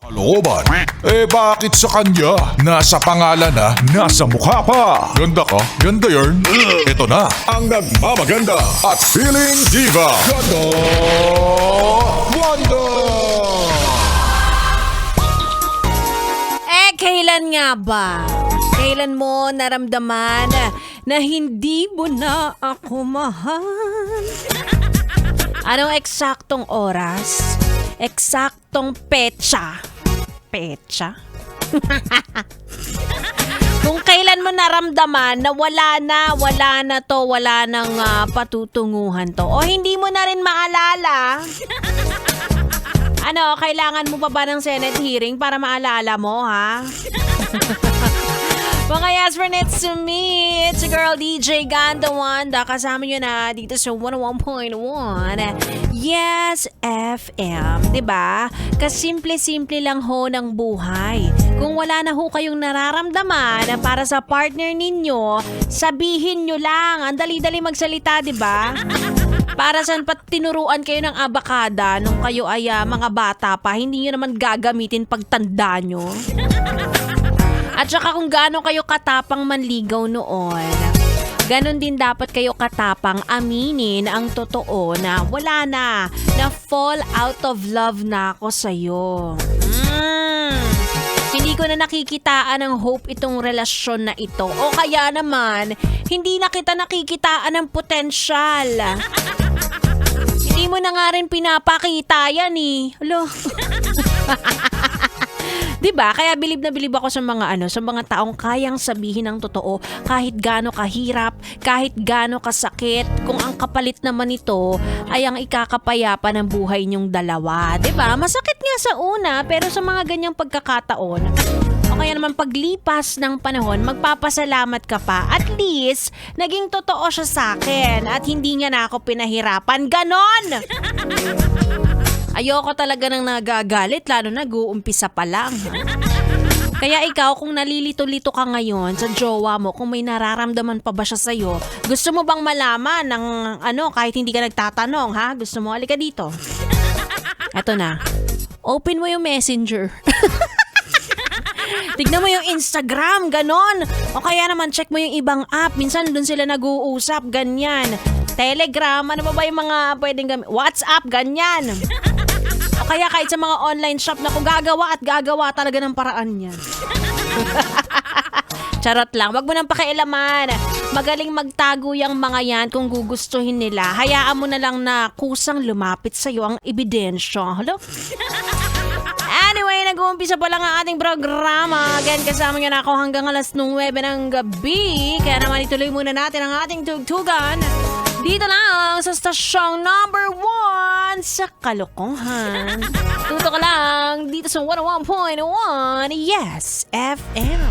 Kalooban. Bakit sa kanya? Nasa pangalan na, nasa mukha pa. Ganda ka, ganda yarn. Ito na, ang nagmamaganda at feeling diva. Ganda Wanda! Kailan nga ba? Kailan mo naramdaman na hindi mo na ako mahal? Anong eksaktong oras? Eksaktong petsa? Petsa? Kung kailan mo naramdaman na wala na to, wala nang patutunguhan to, o hindi mo na rin maalala, kailangan mo pa ba ng Senate hearing para maalala mo, ha? Mga yes for next to me, it's a girl DJ Ganda Wanda. Kasama nyo na dito sa 101.1 Yes FM. Diba? Kasimple-simple lang ho ng buhay. Kung wala na ho kayong nararamdaman para sa partner ninyo, sabihin nyo lang. Ang dali-dali magsalita, diba? Para saan pa tinuruan kayo ng abakada nung kayo ay mga bata pa, hindi nyo naman gagamitin pagtanda nyo. At saka kung gaano kayo katapang manligaw noon, ganon din dapat kayo katapang aminin ang totoo na wala na fall out of love na ako sa'yo. Hindi ko na nakikitaan ng hope itong relasyon na ito. O kaya naman, hindi na kita nakikitaan ng potensyal. Hindi mo na nga rin pinapakita yan eh. Alo. Diba? Kaya bilib na bilib ako sa mga taong kayang sabihin ang totoo kahit gaano kahirap, kahit gaano kasakit, kung ang kapalit naman ito ay ang ikakapayapa ng buhay niyong dalawa. Diba? Masakit nga sa una, pero sa mga ganyang pagkakataon, o kaya naman paglipas ng panahon, magpapasalamat ka pa. At least, naging totoo siya sa akin at hindi niya na ako pinahirapan. Ganon! Ayoko talaga nang nagagalit, lalo na nag-uumpisa pa lang. Kaya ikaw, kung nalilito-lito ka ngayon sa jowa mo, kung may nararamdaman pa ba siya sa'yo, gusto mo bang malaman ng kahit hindi ka nagtatanong, ha? Gusto mo? Halika dito. Eto na. Open mo yung messenger. Tignan mo yung Instagram, ganon. O kaya naman check mo yung ibang app. Minsan dun sila nag-uusap, ganyan. Telegram, ano ba yung mga pwedeng gamit? WhatsApp, ganyan. O kaya kahit sa mga online shop na kung gagawa at gagawa talaga ng paraan yan. Charot lang, wag mo nang pakialaman. Magaling magtago yung mga yan kung gugustuhin nila. Hayaan mo na lang na kusang lumapit sa'yo ang ebidensya. Hello? Anyway, nag-uumpisa pa lang ang ating programa. Again, kasama nyo na ako hanggang alas 9 ng gabi. Kaya naman ituloy muna natin ang ating tugtugan. Dito lang sa stasyong number 1 sa kalokohan. Tutok lang dito sa 101.1 Yes FM.